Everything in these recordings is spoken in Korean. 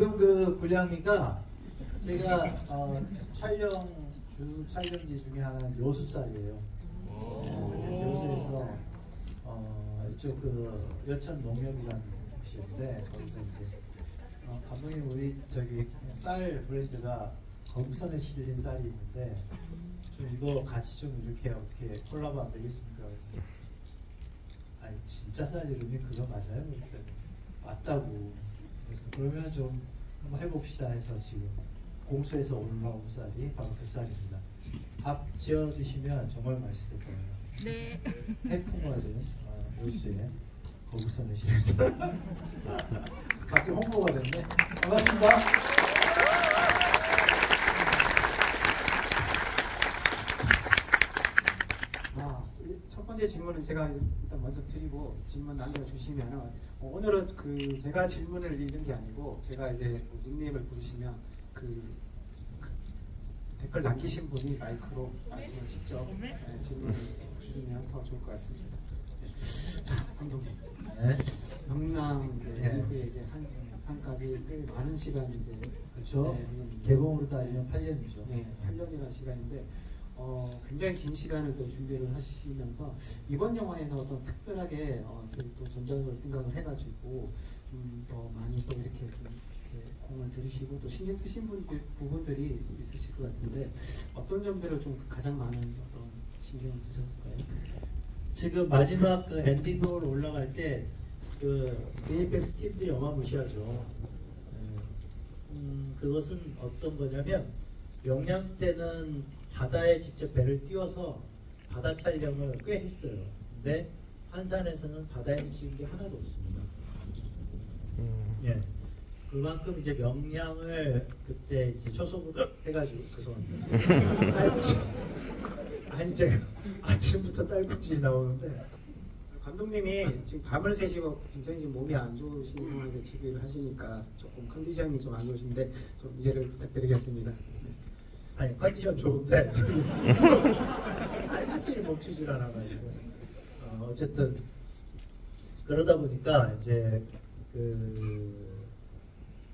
방금 그 불량미가 제가 주 촬영지 중에 하나는 여수살이에요. 그래서 여수에서 이쪽 그 여천 농협이라는 곳인데 거기서 이제 감독님 우리 저기 쌀 브랜드가 거북선에 실린 쌀이 있는데 좀 이거 같이 좀 이렇게 어떻게 콜라보 안 되겠습니까? 그래서 아니 진짜 쌀 이름이 그거 맞아요? 그랬더니 맞다고. 그래서 그러면 좀 한번 해봅시다 해서 지금 공수에서 올라온 쌀이 바로 그 쌀입니다. 밥 지어 드시면 정말 맛있을 거예요. 네. 해풍맞은 요수의 거북선에 실린 쌀. 갑자기 홍보가 됐네. 반갑습니다. 첫 번째 질문은 제가 일단 먼저 드리고 질문 남겨주시면 오늘은 그 제가 질문을 읽은 게 아니고 제가 이제 닉네임을 부르시면 그 댓글 남기신 분이 마이크로 말씀을 직접 질문을 드리면 더 좋을 것 같습니다. 네. 자, 감독님. 네. 명랑 이제 이후에 이제 한상까지 꽤 많은 시간이 이제 그렇죠. 네, 개봉으로 따지면 8년이죠. 네, 8년이라는 시간인데 굉장히 긴 시간을 또 준비를 하시면서 이번 영화에서 어떤 특별하게 저희 또 전작을 생각을 해가지고 좀 더 많이 또 이렇게 좀 이렇게 공을 들이시고 또 신경 쓰신 부분들이 있으실 것 같은데 어떤 점들을 좀 가장 많은 어떤 신경을 쓰셨을까요? 지금 마지막 그 엔딩으로 올라갈 때 그 VFX 팀들이 어마무시하죠. 그것은 어떤 거냐면 명량 때는 바다에 직접 배를 띄워서 바다 촬영을 꽤 했어요. 근데 한산에서는 바다에서 찍은 게 하나도 없습니다. 예. 그만큼 이제 명량을 그때 이제 초소부터 해가지고 죄송합니다. 딸꾹질. 아니 제가 아침부터 딸꾹질이 나오는데 감독님이 지금 밤을 새시고 굉장히 지금 몸이 안 좋으신 상황에서 지휘를 하시니까 조금 컨디션이 좀 안 좋으신데 좀 이해를 부탁드리겠습니다. 아니 컨디션 좋은데 딸꾹질이 멈추질 않아가지고 어쨌든 그러다 보니까 이제 그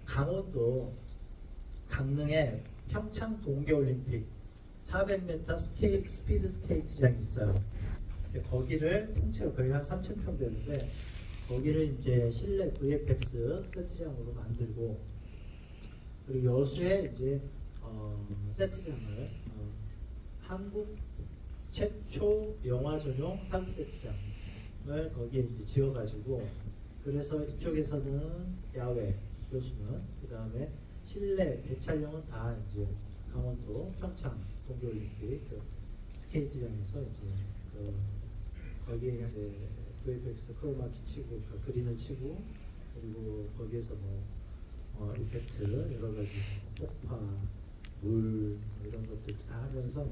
강원도 강릉에 평창 동계올림픽 400m 스피드 스케이트장이 있어요. 거기를 통째로 거의 한 3,000평 되는데 거기를 이제 실내 VFX 세트장으로 만들고 그리고 여수에 이제 세트장을 한국 최초 영화 전용 3 세트장을 거기에 이제 지어가지고 그래서 이쪽에서는 야외 여수는 그 다음에 실내 대촬영은 다 이제 강원도 평창 동계올림픽 그 스케이트장에서 이제 거기에 이제 VFX 크로마키 치고 그린을 치고 그리고 거기에서 뭐 이펙트 여러 가지 폭파 물 이런 것들 다 하면서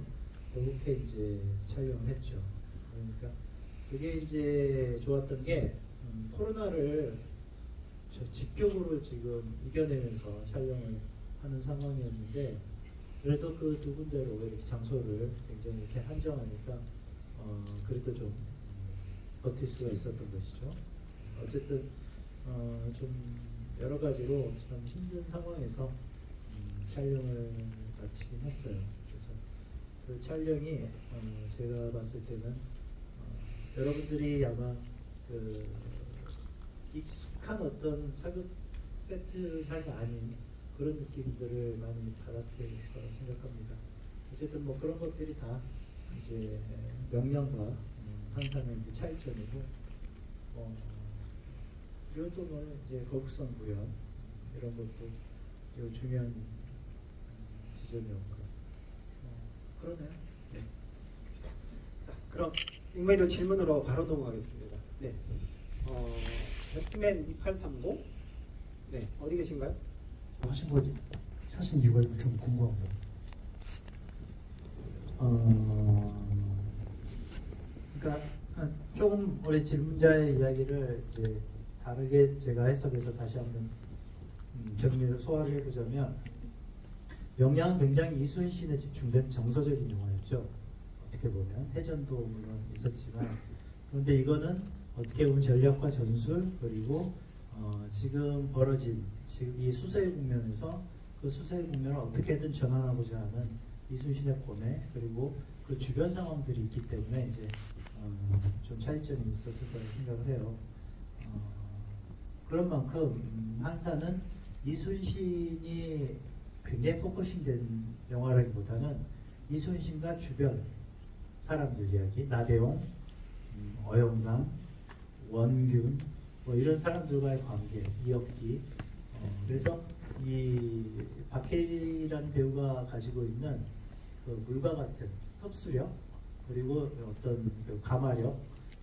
그렇게 이제 촬영을 했죠. 그러니까 그게 이제 좋았던 게 코로나를 직격으로 지금 이겨내면서 촬영을 하는 상황이었는데 그래도 그 두 군데로 이렇게 장소를 굉장히 이렇게 한정하니까 그래도 좀 버틸 수가 있었던 것이죠. 어쨌든 좀 여러 가지로 참 힘든 상황에서 촬영을 마치긴 했어요. 그래서 그 촬영이 제가 봤을 때는 여러분들이 아마 그 익숙한 어떤 사극 세트상이 아닌 그런 느낌들을 많이 받았을 거라고 생각합니다. 어쨌든 뭐 그런 것들이 다 이제 명량과 한산의 이제 차이점이고 그리고 또 뭐 이제 거북선 구현 이런 것도 요 중요한 지점이었고 그러네요. 네. 자, 그럼 익명의 질문으로 바로 넘어가겠습니다. 네. 배트맨 2830? 네, 어디 계신가요? 하신 거지 하신 이유가 좀 궁금합니다. 그러니까 조금 우리 질문자의 이야기를 이제 다르게 제가 해석해서 다시 한번 정리를 소화를 해보자면 명량은 굉장히 이순신에 집중된 정서적인 영화였죠. 어떻게 보면 해전도 물론 있었지만 그런데 이거는 어떻게 보면 전략과 전술 그리고 지금 벌어진 지금 이 수세의 국면에서 그 수세의 국면을 어떻게든 전환하고자 하는 이순신의 고뇌 그리고 그 주변 상황들이 있기 때문에 이제 좀 차이점이 있었을 거라고 생각을 해요. 그런 만큼 한사는 이순신이 굉장히 포커싱된 영화라기보다는 이순신과 주변 사람들 이야기, 나대용, 어영당, 원균 뭐 이런 사람들과의 관계, 이혁기. 그래서 이 박해일이라는 배우가 가지고 있는 그 물과 같은 흡수력 그리고 어떤 그 가마력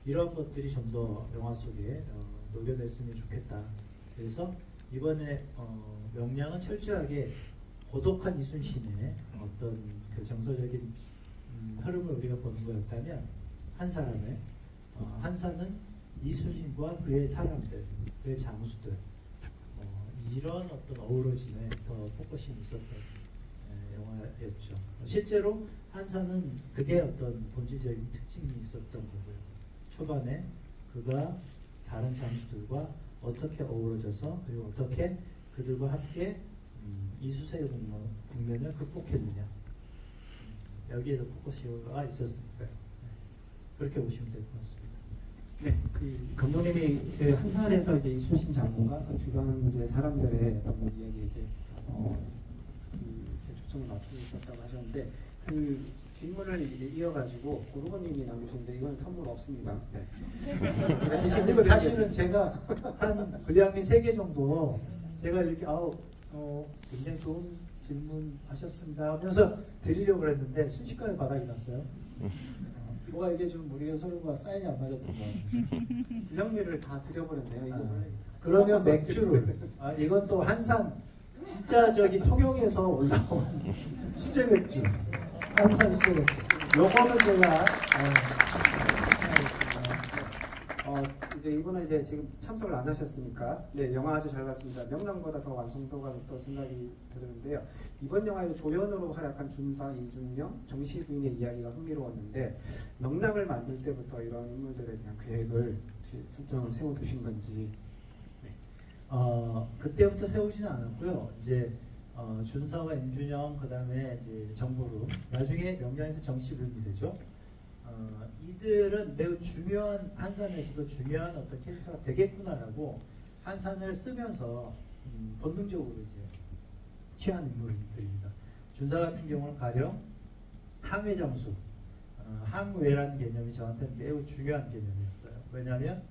이런 것들이 좀 더 영화 속에 녹여냈으면 좋겠다. 그래서 이번에 명량은 철저하게 고독한 이순신의 어떤 그 정서적인 흐름을 우리가 보는 거였다면 한 사람의 한사는 이순신과 그의 사람들, 그의 장수들 이런 어떤 어우러짐에 더 포커싱이 있었던 영화였죠. 실제로 한사는 그게 어떤 본질적인 특징이 있었던 거고요. 초반에 그가 다른 장수들과 어떻게 어우러져서 그리고 어떻게 그들과 함께 이수세의 국면을 극복했느냐 여기에도 포커스가 있었으니까요. 그렇게 보시면 될 것 같습니다. 네, 그 감독님이 이제 한산에서 이제 이순신 장군과 그 주변 이제 사람들의 어떤 이야기 이제 이렇게 초점을 맞추고 있었다고 하셨는데 그 질문을 이제 이어가지고 고르고님이 남기셨는데 이건 선물 없습니다. 네. 제가 사실은 제가 한 분량이 3개 정도 제가 이렇게 굉장히 좋은 질문 하셨습니다 하면서 드리려고 했는데 순식간에 바닥이 났어요. 뭐가 이게 좀 우리가 서로가 사인이 안 맞았던 것 같아요. 분량미를 다 드려버렸네요. 이거 그러면 맥주를 이건 또 한산 진짜 저기 통영에서 올라온 수제 맥주 한산 수제 맥주 요거는 제가 이제 이분은 이제 지금 참석을 안 하셨으니까 네 영화 아주 잘 봤습니다. 명랑보다 더 완성도가 높다고 생각이 드는데요. 이번 영화에도 조연으로 활약한 준사, 임준영, 정시부인의 이야기가 흥미로웠는데 명랑을 만들 때부터 이런 인물들에 대한 계획을 혹시 설정을 세워두신 건지? 네. 그때부터 세우지는 않았고요. 이제 준사와 임준영 그다음에 이제 정보루 나중에 명량에서 정시부인이 되죠. 이들은 매우 중요한 한산에서도 중요한 어떤 캐릭터가 되겠구나라고 한산을 쓰면서 본능적으로 이제 취한 인물들입니다. 준사 같은 경우는 가령 항외 장수, 항외라는 개념이 저한테는 매우 중요한 개념이었어요. 왜냐하면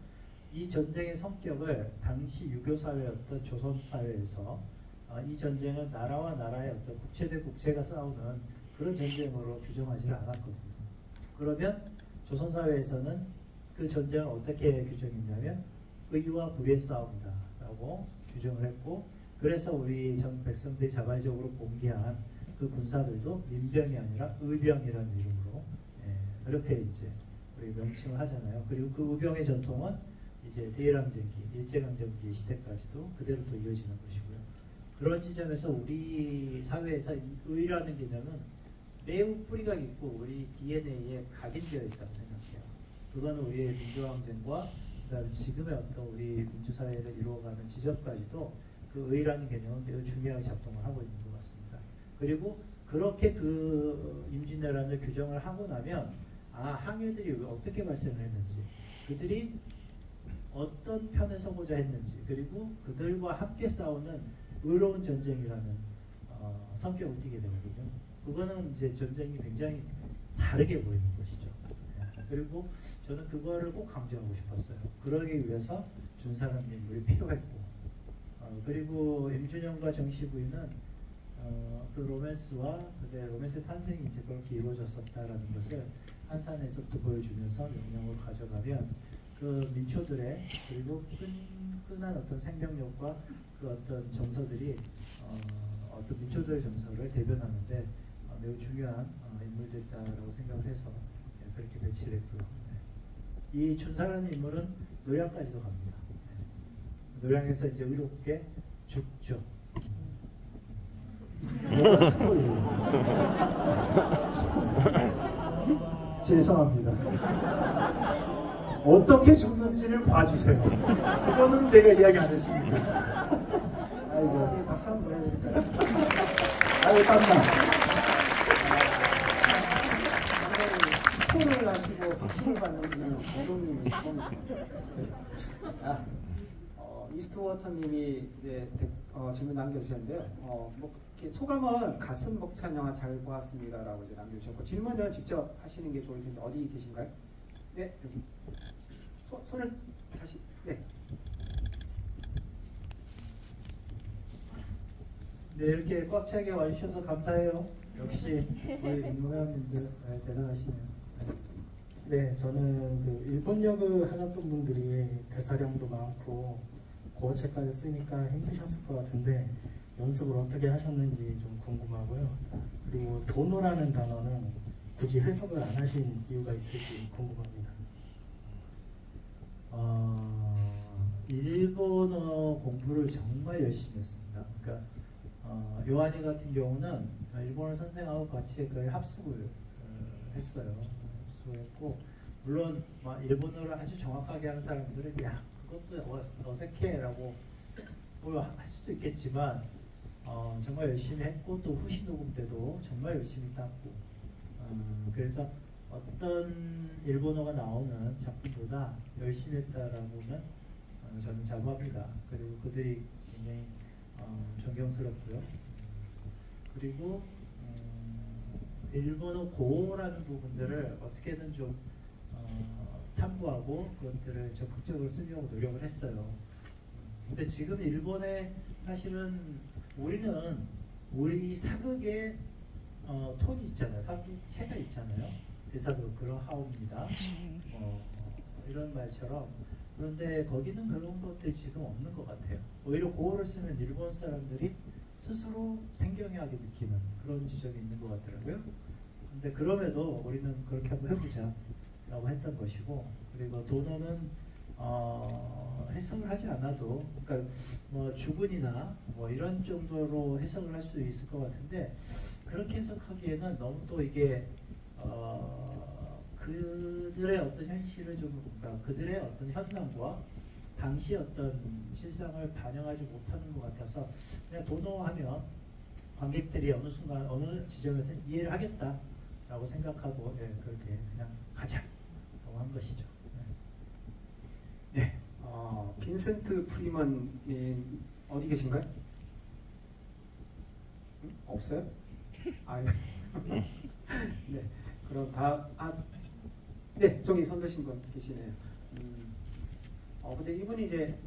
이 전쟁의 성격을 당시 유교 사회였던 조선 사회에서 이 전쟁은 나라와 나라의 어떤 국채 대 국채가 싸우는 그런 전쟁으로 규정하지를 않았거든요. 그러면 조선사회에서는 그 전쟁을 어떻게 규정했냐면 의와 불의 싸움이다 라고 규정을 했고 그래서 우리 전 백성들이 자발적으로 공개한 그 군사들도 민병이 아니라 의병이라는 이름으로 그렇게 이제 우리 명칭을 하잖아요. 그리고 그 의병의 전통은 이제 대일항쟁기, 일제강점기 시대까지도 그대로 또 이어지는 것이고요. 그런 지점에서 우리 사회에서 이 의라는 개념은 매우 뿌리가 깊고 우리 DNA에 각인되어 있다고 생각해요. 그거는 우리의 민주항쟁과 그다음에 지금의 어떤 우리 민주사회를 이루어가는 지점까지도 그 의라는 개념은 매우 중요하게 작동을 하고 있는 것 같습니다. 그리고 그렇게 그 임진왜란을 규정을 하고 나면 항해들이 어떻게 발생을 했는지 그들이 어떤 편에 서고자 했는지 그리고 그들과 함께 싸우는 의로운 전쟁이라는 성격을 띠게 되거든요. 그거는 이제 전쟁이 굉장히 다르게 보이는 것이죠. 그리고 저는 그거를 꼭 강조하고 싶었어요. 그러기 위해서 준사라는 인물이 필요했고 그리고 임준영과 정시부인은 그 로맨스와 그때 로맨스의 탄생이 이제 그렇게 이루어졌었다라는 것을 한산에서부터 보여주면서 영향을 가져가면 그 민초들의 그리고 끈끈한 어떤 생명력과 그 어떤 정서들이 어떤 민초들의 정서를 대변하는데 매우 중요한 인물들이다라고 생각을 해서 그렇게 배치를 했고요. 이 준사라는 인물은 노량까지도 갑니다. 노량에서 이제 의롭게 죽죠. 죄송합니다. 어떻게 죽는지를 봐주세요. 그거는 내가 이야기 안 했으니까. 아이고, 박수 한번 보내드릴까요? 아이고 땀나. 스포를 하시고 박수를 받는 분은 감독님이 처음이시네요. 자, 이스트워터님이 이제 질문 남겨주셨는데요. 뭐 이렇게 소감은 가슴 벅찬 영화 잘 보았습니다라고 이제 남겨주셨고 질문은 직접 하시는 게 좋을 텐데 어디 계신가요? 네 여기 손을 다시 네. 네, 이렇게 꽉 차게 와주셔서 감사해요. 역시 우리 임무형님들 대단하시네요. 네, 저는 그 일본 역을 하셨던 분들이 대사량도 많고 고어체까지 쓰니까 힘드셨을 것 같은데 연습을 어떻게 하셨는지 좀 궁금하고요. 그리고 도노라는 단어는 굳이 해석을 안 하신 이유가 있을지 궁금합니다. 일본어 공부를 정말 열심히 했습니다. 그러니까 요한이 같은 경우는 일본어 선생하고 같이 거의 합숙을 했어요. 합숙했고 물론 일본어를 아주 정확하게 하는 사람들은 야 그것도 어색해라고 할 수도 있겠지만 정말 열심히 했고 또 후시 녹음 때도 정말 열심히 땄고 그래서 어떤 일본어가 나오는 작품보다 열심히 했다라고는 저는 자부합니다. 그리고 그들이 굉장히 존경스럽고요. 그리고 일본어 고어라는 부분들을 어떻게든 좀 탐구하고 그것들을 적극적으로 쓰려고 노력을 했어요. 근데 지금 일본에 사실은 우리 사극의 톤이 있잖아요. 사극체가 있잖아요. 대사도 그러하옵니다. 이런 말처럼. 그런데 거기는 그런 것들이 지금 없는 것 같아요. 오히려 고어를 쓰면 일본 사람들이 스스로 생경하게 느끼는 그런 지점이 있는 것 같더라고요. 근데 그럼에도 우리는 그렇게 한번 해보자 라고 했던 것이고, 그리고 도노는 해석을 하지 않아도, 그러니까 뭐 주군이나 뭐 이런 정도로 해석을 할 수 있을 것 같은데, 그렇게 해석하기에는 너무 또 이게 그들의 어떤 현실을 좀, 그러니까 그들의 어떤 현상과 당시 어떤 실상을 반영하지 못하는 것 같아서 그냥 도노하면 관객들이 어느 순간 어느 지점에서 이해를 하겠다라고 생각하고 그렇게 그냥 가자라고 한 것이죠. 네. 빈센트 프리먼님 어디 계신가요? 없어요? 네. 그럼 네, 저기 손 드신 분 계시네요. 근데 이분이 이제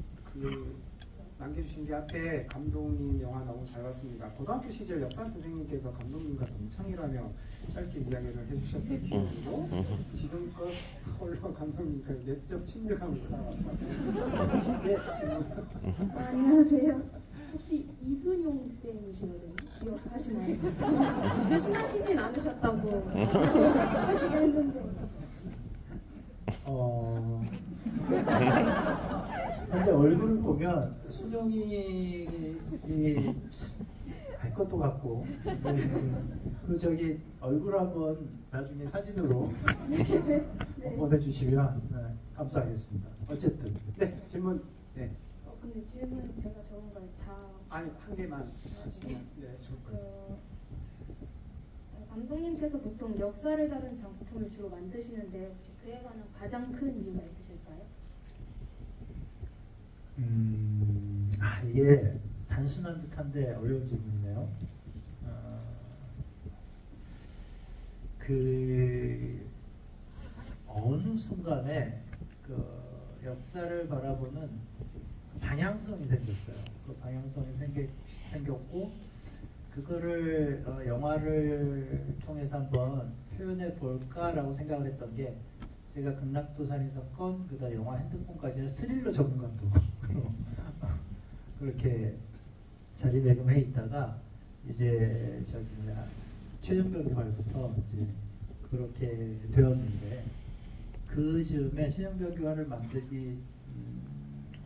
남겨주신 게 앞에 감독님 영화 너무 잘 봤습니다. 고등학교 시절 역사 선생님께서 감독님과 동창이라며 짧게 이야기를 해주셨던 기억으로 지금껏 홀로 감독님과 내적 친밀감을 쌓아왔다고. 네, 지금. 안녕하세요. 혹시 이순용 쌤이시거든요. 기억하시나요? 친하시진 않으셨다고 하시긴 했는데. 근데 얼굴을 보면 순영이 알 것도 같고, 그 저기 얼굴 한번 나중에 사진으로 보내주시면 감사하겠습니다. 어쨌든 네, 질문. 네. 근데 질문 제가 적은 걸 다. 아니, 한 개만 하시면 좋을 것 같습니다. 감독님께서 보통 역사를 다룬 작품을 주로 만드시는데 혹시 그에 관한 가장 큰 이유가 있으실까요? 이게 단순한 듯한데 어려운 질문이네요. 어느 순간에 그 역사를 바라보는 방향성이 생겼어요. 그 방향성이 생겼고 그거를 영화를 통해서 한번 표현해 볼까라고 생각을 했던 게, 제가 극락도살인 사건, 그다음 영화 핸드폰까지는 스릴러 전문 감독으로 그렇게 자리매김해 있다가 이제 최종병기화부터 이제 그렇게 되었는데, 그 즈음에 최종병기화를 만들기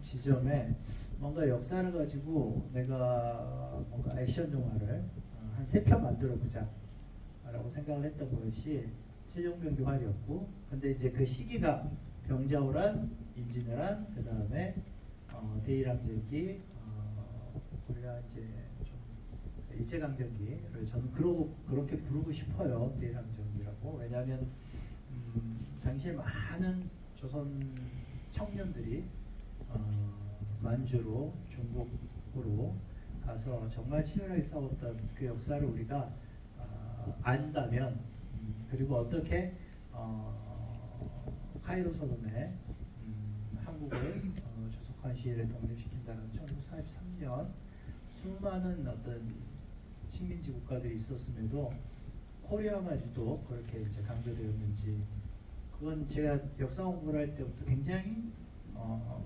지점에 뭔가 역사를 가지고 내가 뭔가 액션 영화를 한 3편 만들어 보자 라고 생각을 했던 것이 최종병기화였고, 근데 이제 그 시기가 병자호란, 임진왜란, 그 다음에 대일항쟁기, 우리가 이제 좀 일제강점기를 저는 그렇게 부르고 싶어요. 대일항쟁기라고. 왜냐하면 당시에 많은 조선 청년들이 만주로 중국으로 가서 정말 치열하게 싸웠던 그 역사를 우리가 안다면, 그리고 어떻게 카이로 선언에 한국을 조속한 시일에 독립시킨다는 1943년 수많은 어떤 식민지 국가들이 있었음에도 코리아마저도 그렇게 이제 강조되었는지, 그건 제가 역사 공부를 할 때부터 굉장히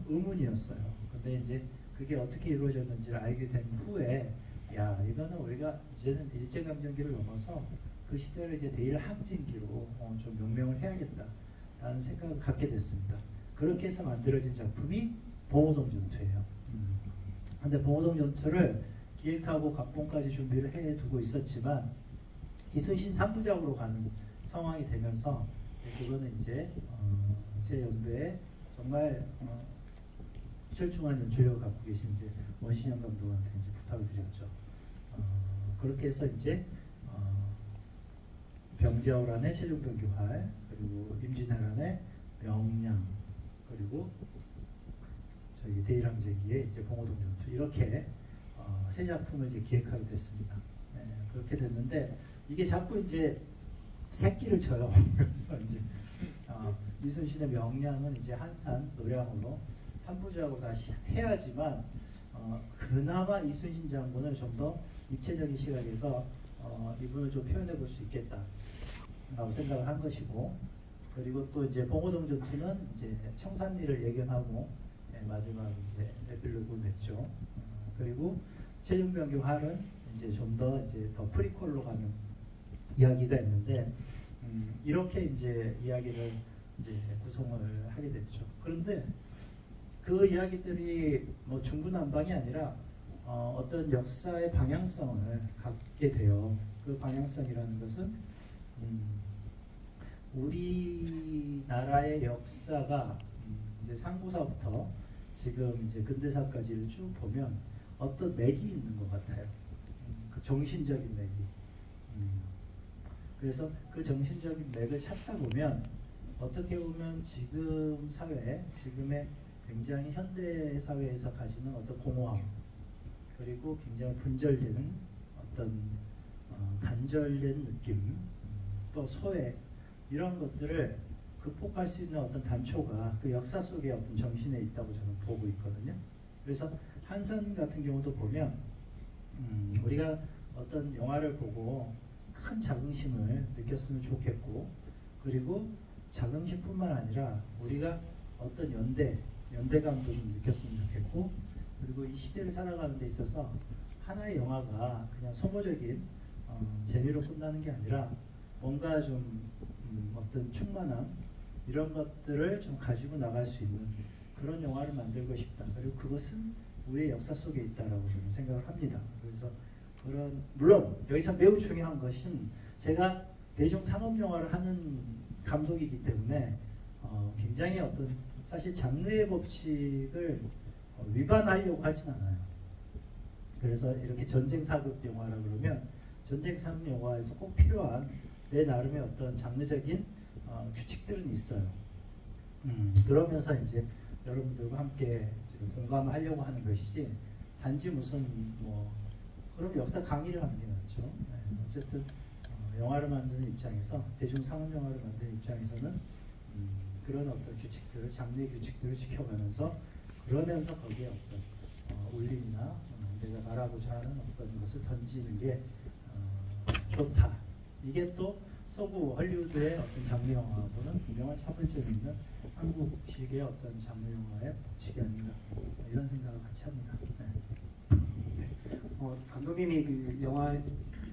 의문이었어요. 근데 이제 그게 어떻게 이루어졌는지를 알게 된 후에, 야, 이거는 우리가 이제는 일제강점기를 넘어서 그 시대를 이제 대일항쟁기로 좀 명명을 해야겠다라는 생각을 갖게 됐습니다. 그렇게 해서 만들어진 작품이 봉오동 전투예요. 근데 봉오동 전투를 기획하고 각본까지 준비를 해두고 있었지만 이순신 3부작으로 가는 상황이 되면서, 그거는 이제 제 연배에 정말 출중한 연출력을 갖고 계신 이제 원신영 감독한테 이제 부탁을 드렸죠. 그렇게 해서 이제 병자호란의 세종병기활, 그리고 임진왜란의 명량, 그리고 저희 대일항쟁기의 이제 봉오동 전투, 이렇게 세 작품을 이제 기획하게 됐습니다. 네, 그렇게 됐는데 이게 자꾸 이제 새끼를 쳐요. 그래서 이제 이순신의 명량은 이제 한산 노량으로 3부작으로 다시 해야지만 그나마 이순신 장군을 좀 더 입체적인 시각에서 이분을 좀 표현해 볼 수 있겠다라고 생각을 한 것이고, 그리고 또 이제 봉오동 전투는 이제 청산리를 예견하고 마지막 이제 에필로그를 맺죠. 그리고 세종병기활은 이제 좀 더 이제 더 프리퀄로 가는 이야기가 있는데, 이렇게 이제 이야기를 이제 구성을 하게 됐죠. 그런데 그 이야기들이 뭐 중구난방이 아니라 어떤 역사의 방향성을 갖게 돼요. 그 방향성이라는 것은 우리나라의 역사가 이제 상고사부터 지금 이제 근대사까지를 쭉 보면 어떤 맥이 있는 것 같아요. 그 정신적인 맥이. 그래서 그 정신적인 맥을 찾다 보면 어떻게 보면 지금 사회, 지금의 굉장히 현대 사회에서 가지는 어떤 공허함, 그리고 굉장히 분절되는 어떤 단절된 느낌, 또 소외, 이런 것들을 극복할 수 있는 어떤 단초가 그 역사 속에 어떤 정신에 있다고 저는 보고 있거든요. 그래서 한산 같은 경우도 보면 우리가 어떤 영화를 보고 큰 자긍심을 느꼈으면 좋겠고, 그리고 자긍심뿐만 아니라 우리가 어떤 연대감도 좀 느꼈으면 좋겠고, 그리고 이 시대를 살아가는 데 있어서 하나의 영화가 그냥 소모적인 재미로 끝나는 게 아니라 뭔가 좀 어떤 충만함, 이런 것들을 좀 가지고 나갈 수 있는 그런 영화를 만들고 싶다. 그리고 그것은 우리의 역사 속에 있다라고 저는 생각을 합니다. 그래서 그런, 물론 여기서 매우 중요한 것은 제가 대중 상업 영화를 하는 감독이기 때문에 굉장히 어떤 사실 장르의 법칙을 위반하려고 하진 않아요. 그래서 이렇게 전쟁 사극 영화라 그러면 전쟁 사극 영화에서 꼭 필요한 내 나름의 어떤 장르적인 규칙들은 있어요. 그러면서 이제 여러분들과 함께 공감하려고 하는 것이지, 단지 무슨 뭐 그럼 역사 강의를 하는 게 낫죠. 네, 어쨌든 영화를 만드는 입장에서, 대중 상업 영화를 만드는 입장에서는 그런 어떤 규칙들을, 장르의 규칙들을 지켜가면서, 그러면서 거기에 어떤 울림이나 내가 말하고자 하는 어떤 것을 던지는 게 좋다. 이게 또 서구 헐리우드의 어떤 장르 영화하고는 분명한 차별점이 있는 한국식의 어떤 장르 영화의 법칙이 아닌가, 이런 생각을 같이 합니다. 네. 감독님이 그 영화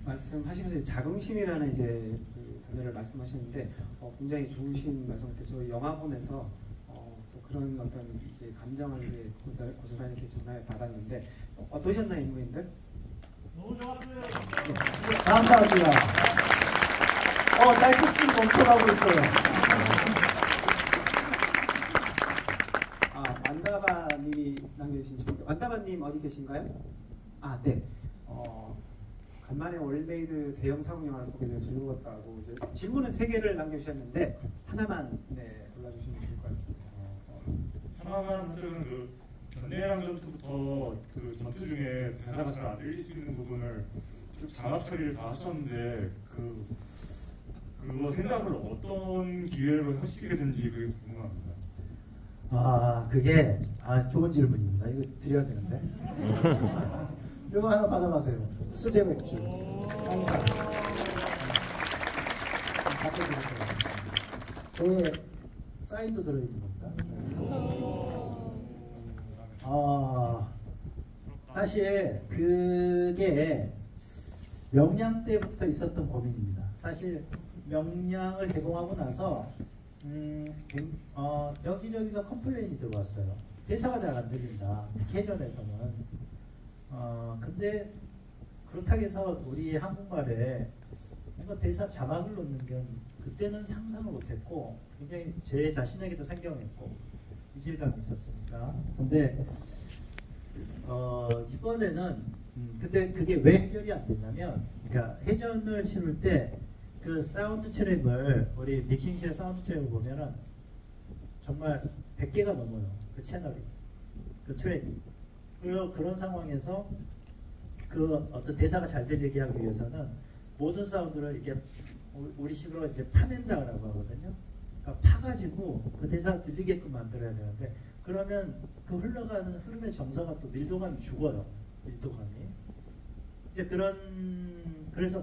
말씀하시면서 자긍심이라는 이제 그 단어를 말씀하셨는데 굉장히 좋으신 말씀 같아요. 저 영화 보면서 또 그런 어떤 이제 감정을 이제 고스란히 이렇게 전해 받았는데 어떠셨나요, 인물님들? 너무 좋았어요. 네. 감사합니다. 딸꾹질 멈춰가고 있어요. 남겨주신 질문. 완다바님 어디 계신가요? 아, 네. 간만에 월메이드 대형 상업 영화를 보게 되어 즐거웠다고 이제 질문은 3개를 남겨주셨는데 하나만 골라주시면 좋을 것 같습니다. 하나만 저는 그 전내랑 전투부터 그 전투 중에 대사가 잘 안 들릴 수 있는 부분을 쭉 자막 처리를 다 하셨는데 그거 생각을 어떤 기회로 하시게 된지 그게 궁금합니다. 그게 좋은 질문입니다. 이거 드려야 되는데. 이거 하나 받아가세요. 수제 맥주. 항상. 바꿔드리세요. 네, 사인도 들어있는 겁니다. 사실 그게 명량 때부터 있었던 고민입니다. 사실 명량을 개봉하고 나서 여기저기서 컴플레인이 들어왔어요. 대사가 잘 안 들린다. 특히 해전에서는. 근데 그렇다고 해서 우리 한국말에 뭔가 대사 자막을 넣는 게 그때는 상상을 못했고 굉장히 제 자신에게도 생경했고 이질감이 있었으니까. 근데 이번에는 근데 그게 왜 해결이 안 됐냐면, 그러니까 해전을 치를 때 그 사운드 트랙을 우리 미킹실의 사운드 트랙을 보면은 정말 100개가 넘어요. 그 채널이, 그 트랙이. 그리고 그런 상황에서 그 어떤 대사가 잘 들리게 하기 위해서는 모든 사운드를 이렇게 우리식으로 이제 파낸다라고 하거든요. 그러니까 파가지고 그 대사가 들리게끔 만들어야 되는데, 그러면 그 흘러가는 흐름의 정서가 또 밀도감이 죽어요. 밀도감이. 이제 그래서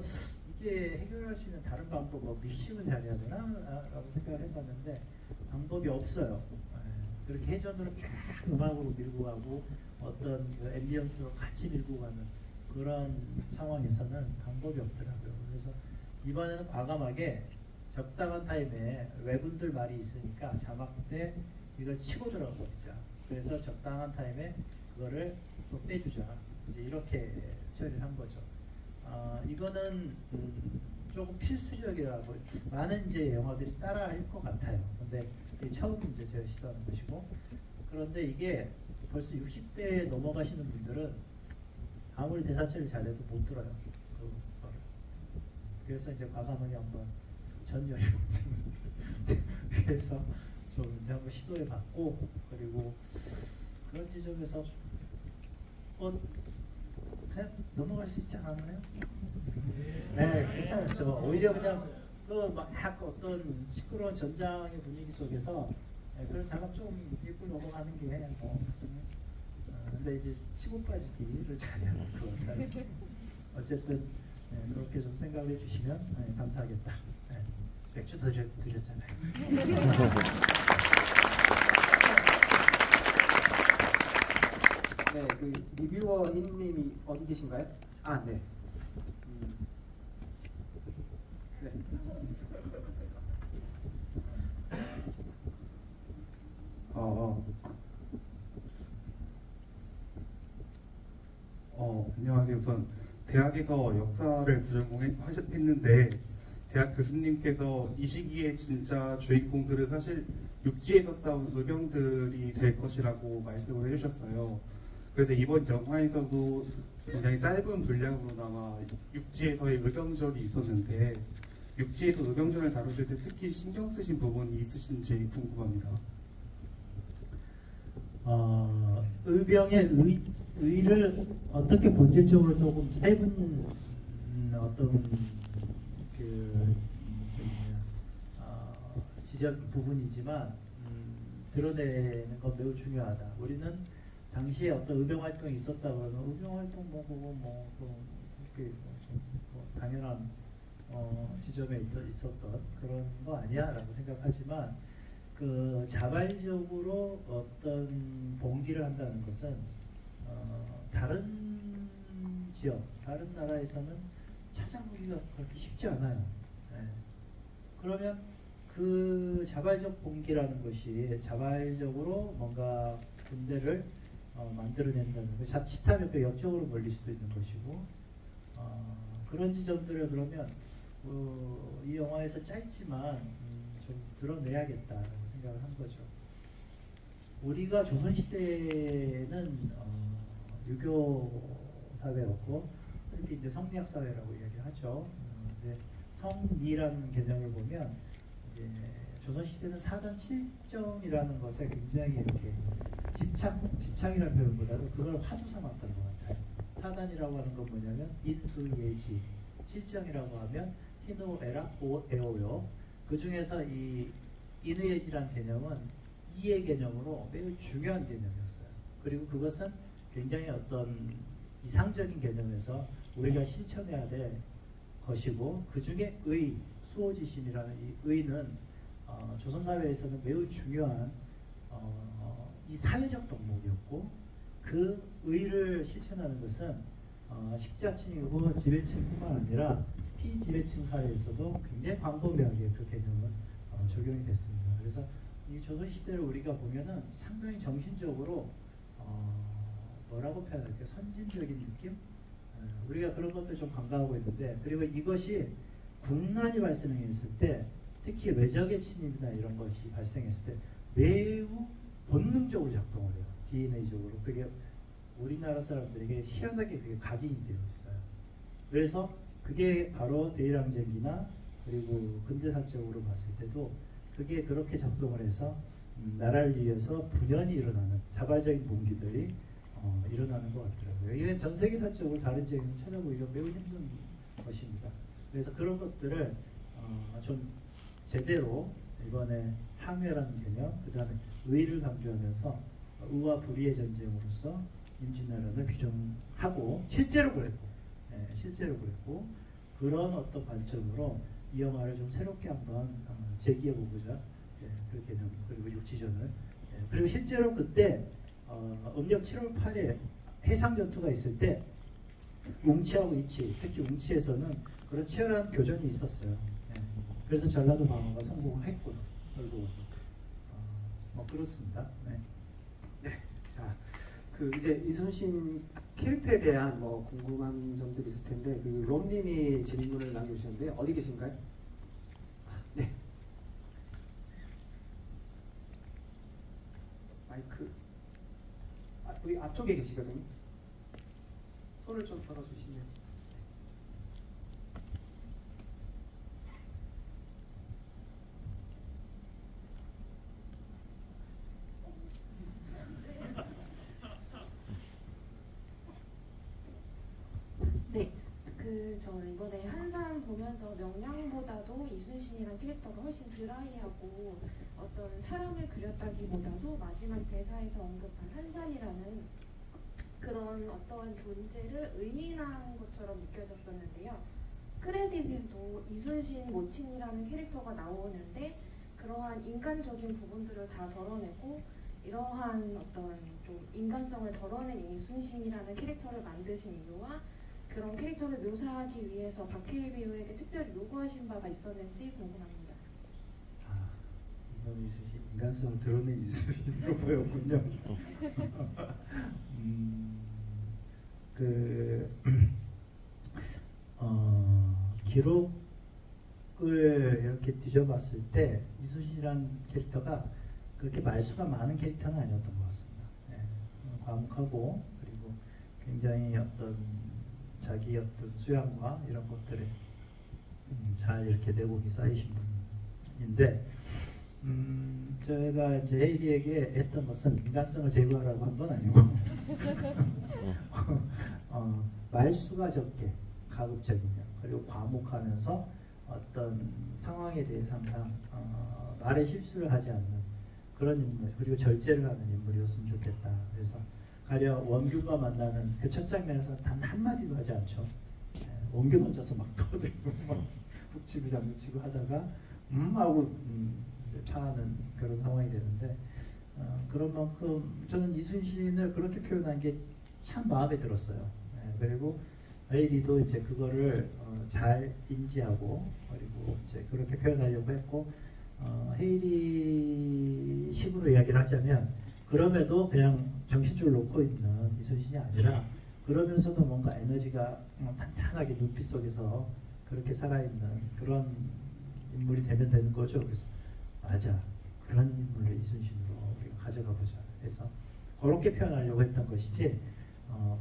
이게 해결할 수 있는 다른 방법, 믹싱을 잘해야 되나? 라고 생각을 해봤는데 방법이 없어요. 그렇게 해전으로 쫙 음악으로 밀고 가고 어떤 그 앰비언스로 같이 밀고 가는 그런 상황에서는 방법이 없더라고요. 그래서 이번에는 과감하게 적당한 타임에 외군들 말이 있으니까 자막 때 이걸 치고 들어가보자. 그래서 적당한 타임에 그거를 또 빼주자. 이제 이렇게 처리를 한 거죠. 이거는 조금 필수적이라고 많은 이제 영화들이 따라할 것 같아요. 근데 이게 처음 이제 제가 시도하는 것이고, 그런데 이게 벌써 60대에 넘어가시는 분들은 아무리 대사 처리 잘해도 못 들어요. 그거를. 그래서 이제 과감하게 한번 전 연령층을 위해서 좀 이제 한번 시도해봤고, 그리고 그런 지점에서 그냥 넘어갈 수 있지 않았나요? 네, 괜찮았죠. 오히려 그냥 막 어떤 시끄러운 전장의 분위기 속에서 그런 자막 좀 읽고 넘어가는 게 근데 이제 치고 빠지기를 잘해야 할 것 같아요. 어쨌든 그렇게 좀 생각을 해주시면 감사하겠다. 맥주 드렸잖아요. 네, 그 리뷰어님이 어디 계신가요? 아, 네. 네. 안녕하세요. 우선 대학에서 역사를 부전공했는데 대학 교수님께서 이 시기에 진짜 주인공들은 사실 육지에서 싸운 의병들이 될 것이라고 말씀을 해주셨어요. 그래서 이번 영화에서도 굉장히 짧은 분량으로나마 육지에서의 의병전이 있었는데 육지에서 의병전을 다루실 때 특히 신경 쓰신 부분이 있으신지 궁금합니다. 의병의 의를 어떻게 본질적으로 조금 짧은 어떤 지적 부분이지만 드러내는 건 매우 중요하다. 우리는 당시에 어떤 의병 활동이 있었다 그러면 의병 활동 당연한 지점에 있었던 그런 거 아니야라고 생각하지만, 그 자발적으로 어떤 봉기를 한다는 것은 다른 지역, 다른 나라에서는 찾아보기가 그렇게 쉽지 않아요. 그러면 그 자발적 봉기라는 것이 자발적으로 뭔가 군대를 만들어낸다는 것, 자칫하면 그 역적으로 몰릴 수도 있는 것이고, 그런 지점들을 그러면 이 영화에서 짧지만 좀 드러내야겠다라고 생각을 한 거죠. 우리가 조선시대는 유교 사회였고 특히 이제 성리학 사회라고 이야기하죠. 근데 성리라는 개념을 보면 이제 조선시대는 사단 칠정이라는 것에 굉장히 이렇게 집착이라는 표현보다도 그걸 화두 삼았던 것 같아요. 사단이라고 하는 건 뭐냐면 인의예지, 칠정이라고 하면 희노애락 오애오요. 그 중에서 이 인의예지라는 개념은 이해 개념으로 매우 중요한 개념이었어요. 그리고 그것은 굉장히 어떤 이상적인 개념에서 우리가 실천해야 될 것이고 그 중에 의, 수호지심이라는 이 의는 조선사회에서는 매우 중요한 이 사회적 덕목이었고 그 의를 실천하는 것은 식자층이고 지배층뿐만 아니라 피지배층 사회에서도 굉장히 광범위하게 그 개념은 적용이 됐습니다. 그래서 이 조선시대를 우리가 보면은 상당히 정신적으로 뭐라고 표현할까요? 선진적인 느낌? 우리가 그런 것들 좀 간과하고 있는데 그리고 이것이 국난이 발생했을 때 특히 외적의 침입이나 이런 것이 발생했을 때 매우 본능적으로 작동을 해요. DNA적으로. 그게 우리나라 사람들에게 희한하게 그게 각인이 되어 있어요. 그래서 그게 바로 대일항쟁기나 그리고 근대사적으로 봤을 때도 그게 그렇게 작동을 해서 나라를 위해서 분연이 일어나는 자발적인 동기들이 일어나는 것 같더라고요. 이게 전 세계사적으로 다른 지역에는 찾아보기가 매우 힘든 것입니다. 그래서 그런 것들을 좀 제대로 이번에 항해라는 개념, 그 다음에 의를 강조하면서 의와 불의의 전쟁으로서 임진왜란을 규정하고 실제로 그랬고, 실제로 그랬고 그런 어떤 관점으로 이 영화를 좀 새롭게 한번 재기해보고자 그 개념 그리고 육지전을 그리고 실제로 그때 음력 7월 8일 해상 전투가 있을 때 웅치하고 이치 특히 웅치에서는 그런 치열한 교전이 있었어요. 그래서 전라도 방어가 성공했고요. 결국은 뭐 그렇습니다. 네. 자, 그 이제 이순신 캐릭터에 대한 뭐 궁금한 점들이 있을 텐데 그 롬님이 질문을 남겨주셨는데 어디 계신가요? 네. 마이크. 여기 앞쪽에 계시거든요. 손을 좀 들어주시면. 네, 저는 이번에 한산 보면서 명량보다도 이순신이란 캐릭터가 훨씬 드라이하고 어떤 사람을 그렸다기보다도 마지막 대사에서 언급한 한산이라는 그런 어떠한 존재를 의인한 것처럼 느껴졌었는데요. 크레딧에도 이순신 모친이라는 캐릭터가 나오는데 그러한 인간적인 부분들을 다 덜어내고 이러한 어떤 좀 인간성을 덜어낸 이순신이라는 캐릭터를 만드신 이유와 그런 캐릭터를 묘사하기 위해서 박해일 배우에게 특별히 요구하신 바가 있었는지 궁금합니다. 이번 이순신 인간성을 드러낸 이순신으로 보였군요. 기록을 이렇게 뒤져봤을 때 이순신이라는 캐릭터가 그렇게 말수가 많은 캐릭터는 아니었던 것 같습니다. 과묵하고 그리고 굉장히 어떤 자기 어떤 수양과 이런 것들에 잘 이렇게 내공이 쌓이신 분인데 제가 이제 헤이리에게 했던 것은 인간성을 제거하라고 한 건 아니고 말수가 적게 가급적이면 그리고 과묵하면서 어떤 상황에 대해서 항상 말에 실수를 하지 않는 그런 인물 그리고 절제를 하는 인물이었으면 좋겠다. 그래서 가령 원균과 만나는 그 첫 장면에서 단 한마디도 하지 않죠. 원균 혼자서 막 떠들고 막 북치고 장구치고 하다가 하고 당하는 그런 상황이 되는데 그런 만큼 저는 이순신을 그렇게 표현한 게 참 마음에 들었어요. 그리고 헤이리도 이제 그거를 잘 인지하고 그리고 이제 그렇게 표현하려고 했고 헤이리 식으로 이야기를 하자면 그럼에도 그냥 정신줄 놓고 있는 이순신이 아니라 그러면서도 뭔가 에너지가 탄탄하게 눈빛 속에서 그렇게 살아있는 그런 인물이 되면 되는 거죠. 그래서 맞아 그런 인물을 이순신으로 우리가 가져가 보자. 그래서 그렇게 표현하려고 했던 것이지 뭐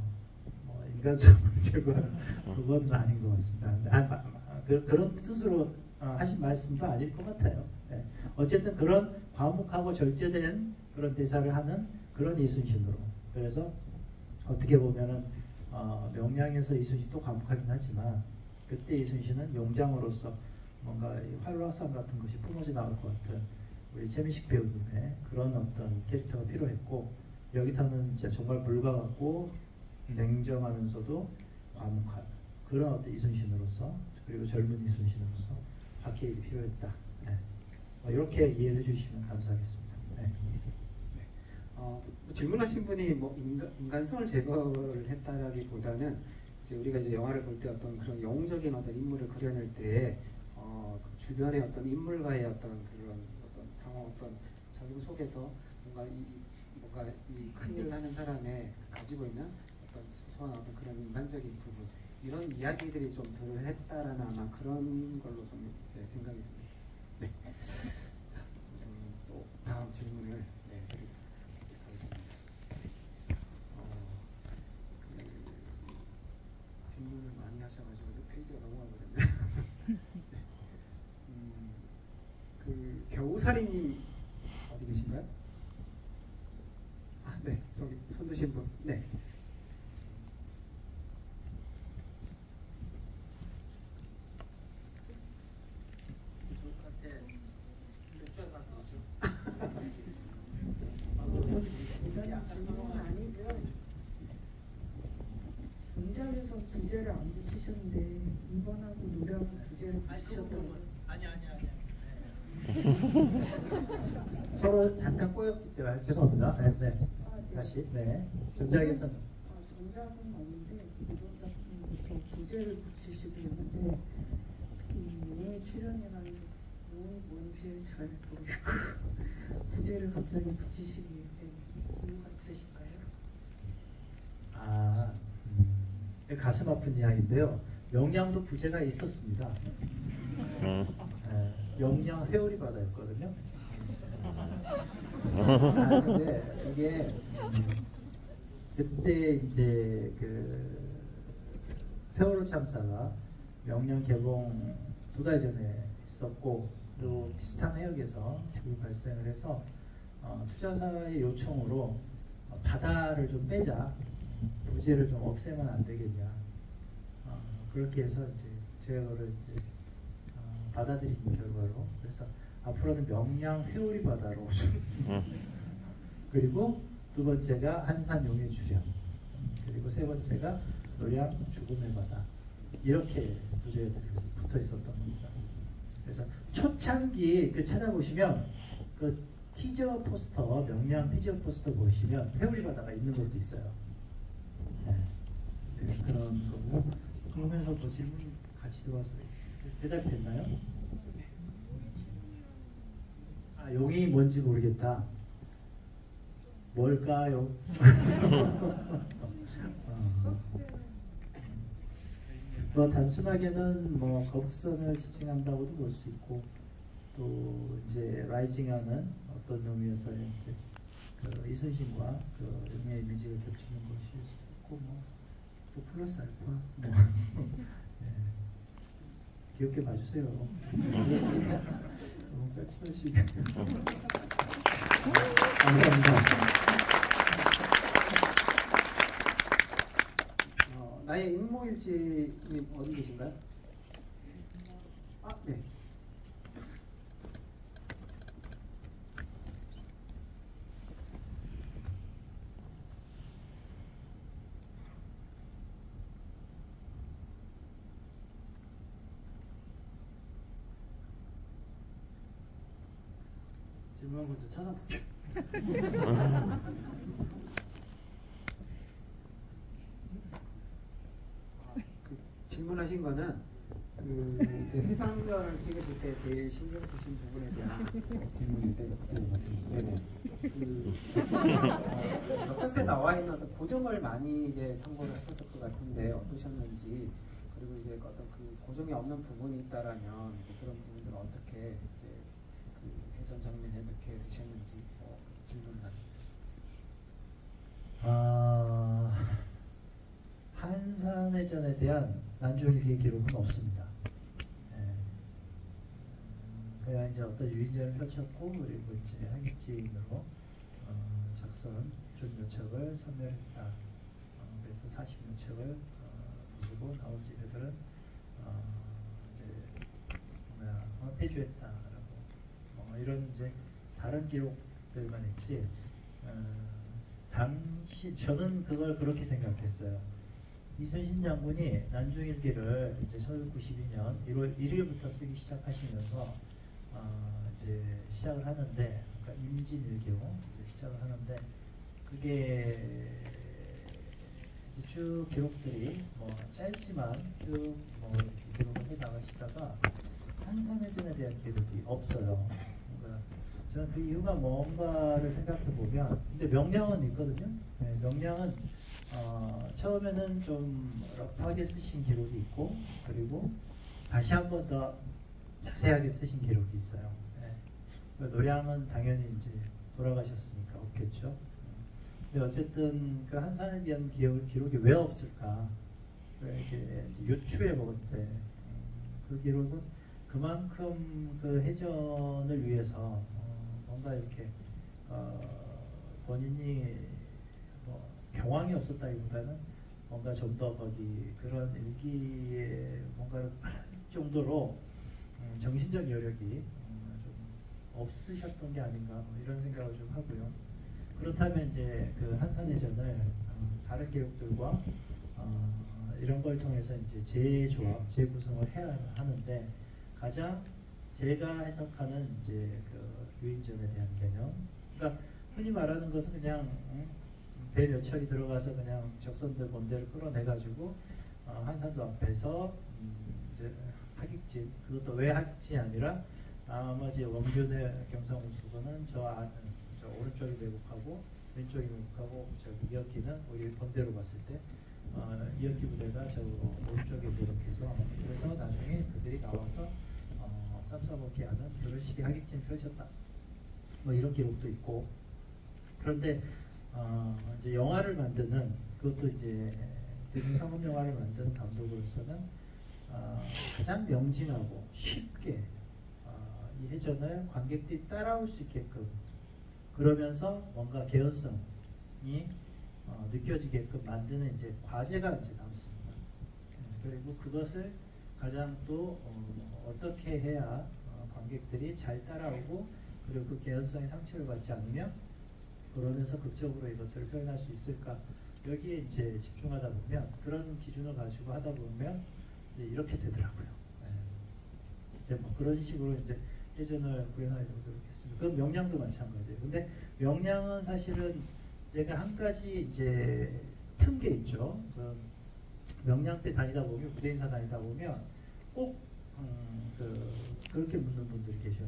인간성을 제거하는 그거는 아닌 것 같습니다. 그런 뜻으로 하신 말씀도 아닐 것 같아요. 네. 어쨌든 그런 과묵하고 절제된 그런 대사를 하는 그런 이순신으로. 그래서 어떻게 보면은 명량에서 이순신도 과묵하긴 하지만 그때 이순신은 용장으로서 뭔가 활로라상 같은 것이 뿜어져 나올 것 같은 우리 최민식 배우님의 그런 어떤 캐릭터가 필요했고, 여기서는 이제 정말 물과 같고 냉정하면서도 과묵한 그런 어떤 이순신으로서, 그리고 젊은 이순신으로서 박해일이 필요했다. 네. 이렇게 이해를 해주시면 감사하겠습니다. 네. 질문하신 분이 뭐 인간성을 제거를 했다라기보다는 이제 우리가 이제 영화를 볼 때 어떤 그런 영웅적인 어떤 인물을 그려낼 때 그 주변의 어떤 인물과의 어떤 그런 어떤 상황, 어떤 작용 속에서 뭔가 이 큰일을 하는 사람의 가지고 있는 어떤 소소한 어떤 그런 인간적인 부분, 이런 이야기들이 좀 덜했다라는 아마 그런 걸로 좀 제 생각이 듭니다. 네. 자, 또 다음 질문을 드리도록 하겠습니다. 질문을 많이 하셔가지고 페이지가 넘어가 버렸네. 네. 그 겨우살이님 어디 계신가요? 아, 네, 저기 손 드신 분. 네. 질문은 아니고요. 전작에서 부제를 안 붙이셨는데 이번하고 노래하고 부제를 붙이셨다고요. 아니. 서로 잠깐 꼬였기 때문에 죄송합니다. 네. 네. 다시. 네. 전작에서는 전작은 없는데 이번 작품부터 부제를 붙이시고 있는데 특히 용의 출연이라는 용이 뭔지 잘 모르겠고 부제를 갑자기 붙이시기 때문에 이유가 있으실까요? 가슴 아픈 이야기인데요. 영양도 부제가 있었습니다. 영양 회오리 바다였거든요. 근데 이게 그때 이제 그 세월호 참사가 명량 개봉 2달 전에 있었고, 또 비슷한 해역에서 발생을 해서 투자사의 요청으로 바다를 좀 빼자, 부재를 좀 없애면 안 되겠냐, 그렇게 해서 이제 제가 그걸 이제 받아들인 결과로, 그래서 앞으로는 명량 회오리 바다로 그리고 두 번째가 한산 용의 주령, 그리고 세 번째가 노량 죽음의 바다, 이렇게 부제들이 붙어 있었던 겁니다. 그래서 초창기 그 찾아보시면 그 티저 포스터, 명량 티저 포스터 보시면 회오리 바다가 있는 것도 있어요. 네, 그런 거고. 그러면서 뭐 질문 같이 들어와서 대답이 됐나요? 용이 뭔지 모르겠다. 뭘까요? 뭐 단순하게는 뭐 거북선을 지칭한다고도 볼 수 있고, 또 이제 라이징하는 어떤 놈이어서 이제 그 이순신과 그 용의 이미지가 겹치는 것일 수도 있고, 뭐 또 플러스 알파, 뭐 네. 귀엽게 봐주세요. 너무 까칠하시게. 감사합니다. 나의 임무일지님 어디 계신가요? 네. 질문 먼저 찾아볼게요. 그 질문하신 거는 그 해상전을 찍으실 때 제일 신경 쓰신 부분에 대한 질문인데 어떻게 말씀이세요? 네네. 그 첫째 나와 있는 어떤 고정을 많이 이제 참고를 하셨을 것 같은데 어떠셨는지, 그리고 이제 어떤 그 고정이 없는 부분이 있다라면 이제 그런 부분들을 어떻게 이제 그 해전 장면에 넣게 되셨는지 질문을 해주셨습니다. 한산해전에 대한 난조일기 기록은 없습니다. 예. 그냥 이제 어떤 유인전을 펼쳤고 그리고 이제 하객진으로 작성 이런 요책을 선멸했다. 그래서 40여 책을 부수고 나머지 배들은 이제 폐주했다라고 이런 이제 다른 기록들만 있지. 당시 저는 그걸 그렇게 생각했어요. 이순신 장군이 난중일기를 이제 1992년 1월 1일부터 쓰기 시작하시면서 이제 시작을 하는데, 그러니까 임진일기로 이제 시작을 하는데, 그게 이제 쭉 기록들이 뭐 짧지만 쭉 뭐 기록을 해 나가시다가 한산해전에 대한 기록이 없어요. 그러니까 저는 그 이유가 뭔가를 생각해 보면, 근데 명량은 있거든요. 네, 명량은 처음에는 좀 러프하게 쓰신 기록이 있고, 그리고 다시 한 번 더 자세하게 쓰신 기록이 있어요. 네. 노량은 당연히 이제 돌아가셨으니까 없겠죠. 근데 어쨌든 그 한산에 대한 기록이 왜 없을까? 이렇게 유추해 볼 때 그 기록은 그만큼 그 해전을 위해서 뭔가 이렇게 본인이 뭐 경황이 없었다기보다는 뭔가 좀 더 거기 그런 일기에 뭔가를 할 정도로 정신적 여력이 좀 없으셨던 게 아닌가 뭐 이런 생각을 좀 하고요. 그렇다면 이제 그 한산해전을 다른 기록들과 이런 걸 통해서 이제 재조합, 재구성을 해야 하는데, 가장 제가 해석하는 이제 그 유인전에 대한 개념, 그러니까 흔히 말하는 것은 그냥 배 몇 척이 들어가서 그냥 적선들 본대를 끌어내가지고 한산도 앞에서 이제 하객진, 그것도 왜 하객진이 아니라 나머지 원균의 경상우수군은 저 오른쪽이 매국하고 왼쪽이 매국하고 저기 이어키는 우리 본대로 봤을 때 이어키 부대가 저 오른쪽에 매국해서, 그래서 나중에 그들이 나와서 쌈싸먹기 하는 그런 식의 하객진을 펼쳤다. 뭐 이런 기록도 있고. 그런데 이제 영화를 만드는, 그것도 이제 대중상업 영화를 만드는 감독으로서는 가장 명징하고 쉽게 이 해전을 관객들이 따라올 수 있게끔, 그러면서 뭔가 개연성이 느껴지게끔 만드는 이제 과제가 이제 남습니다. 그리고 그것을 가장 또 어떻게 해야 관객들이 잘 따라오고, 그리고 그 개연성에 상처를 받지 않으며 그러면서 극적으로 이것들을 표현할 수 있을까, 여기에 이제 집중하다 보면, 그런 기준을 가지고 하다 보면 이제 이렇게 되더라고요. 이제 뭐 그런 식으로 이제 해전을 구현하려고 노력했습니다. 그 명량도 마찬가지예요. 근데 명량은 사실은 내가 한 가지 이제 튼 게 있죠. 그 명량 때 다니다 보면, 무대 인사 다니다 보면 꼭 그렇게 묻는 분들이 계셔요.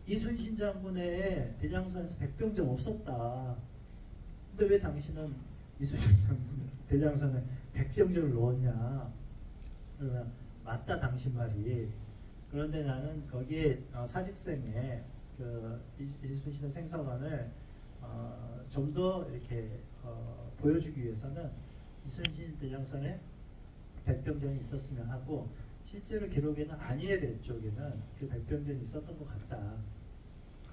이순신 장군의 대장선에서 백병전 없었다. 근데 왜 당신은 이순신 장군 대장선에 백병전을 넣었냐? 그러면 맞다, 당신 말이. 그런데 나는 거기에 사직생의 그 이순신의 생사관을 좀 더 이렇게 보여주기 위해서는 이순신 대장선에 백병전이 있었으면 하고, 실제로 기록에는 안위의 배 쪽에는 그 백병전이 있었던 것 같다.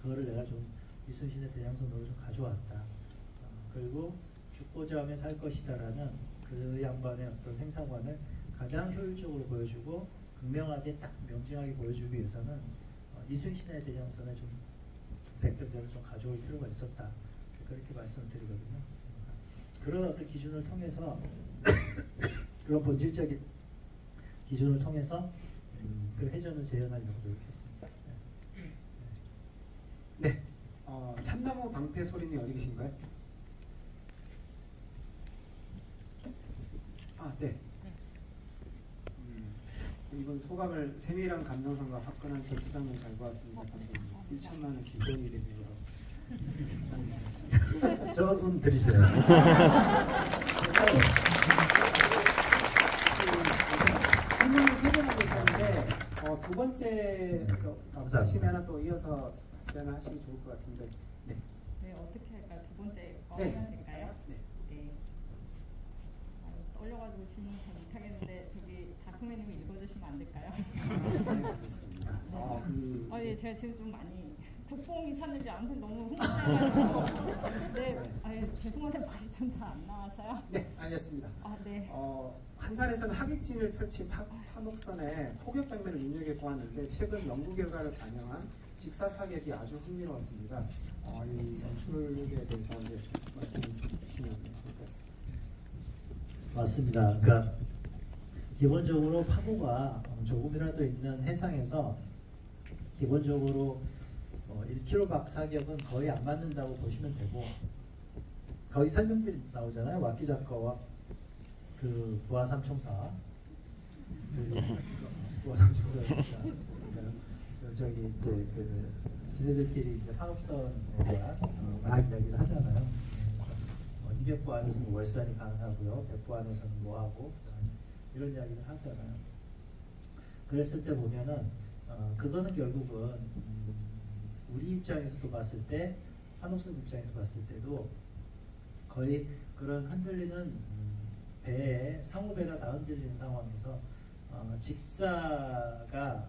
그거를 내가 좀 이순신의 대장선으로 좀 가져왔다. 그리고 죽고자 하면 살 것이다라는 그 양반의 어떤 생사관을 가장 효율적으로 보여주고 극명하게 딱 명징하게 보여주기 위해서는 이순신의 대장선에 좀 백병전을 좀 가져올 필요가 있었다. 그렇게 말씀을 드리거든요. 그런 어떤 기준을 통해서 그런 본질적인 기준을 통해서 그 해전을 재현하려고 노력했습니다. 네, 참나무 방패 소리님 어디 계신가요? 아, 네. 이번 소감을 세밀한 감정선과 화끈한 전투장면 잘 보았습니다. 감독님. 1천만 원 기본이 되네요. 저분 드리세요. 질문을 3개 하고 있었는데 두 번째 하시면 또 이어서 답변을 하시면 좋을 것 같은데. 네. 네, 네, 어떻게 할까요? 두 번째 거 네. 하면 될까요? 네. 네. 떨려가지고 질문 잘 못하겠는데 저기 다크맨님이 읽어주시면 안 될까요? 네, 알겠습니다. 예, 제가 지금 좀 많이 국뽕이 찼는지 아무튼 너무 흥분해가지고 네, 죄송한데 말이 좀 잘 안 나와서요. 네, 알겠습니다. 네. 한산에서는 하객진을 펼친 판옥선의 포격 장면을 눈여겨보았는데 최근 연구 결과를 반영한 직사 사격이 아주 흥미로웠습니다. 이 연출에 대해서 이제 말씀을 주시면 좋을 것 같습니다. 맞습니다. 그러니까 기본적으로 파고가 조금이라도 있는 해상에서 기본적으로 1km 사격은 거의 안 맞는다고 보시면 되고, 거기 설명들이 나오잖아요. 와키 작가와 그 부하 삼총사, 부하 삼총사 저기 이제 그 지네들끼리 이제 판옥선에 대한 막 이야기를 하잖아요. 그래서 200부 안에서는 월산이 가능하고요, 100부 안에서는 뭐하고 이런 이야기를 하잖아요. 그랬을 때 보면은 그거는 결국은 우리 입장에서도 봤을 때, 판옥선 입장에서 봤을 때도 거의 그런 흔들리는 배에 상호배가 다 흔들리는 상황에서 직사가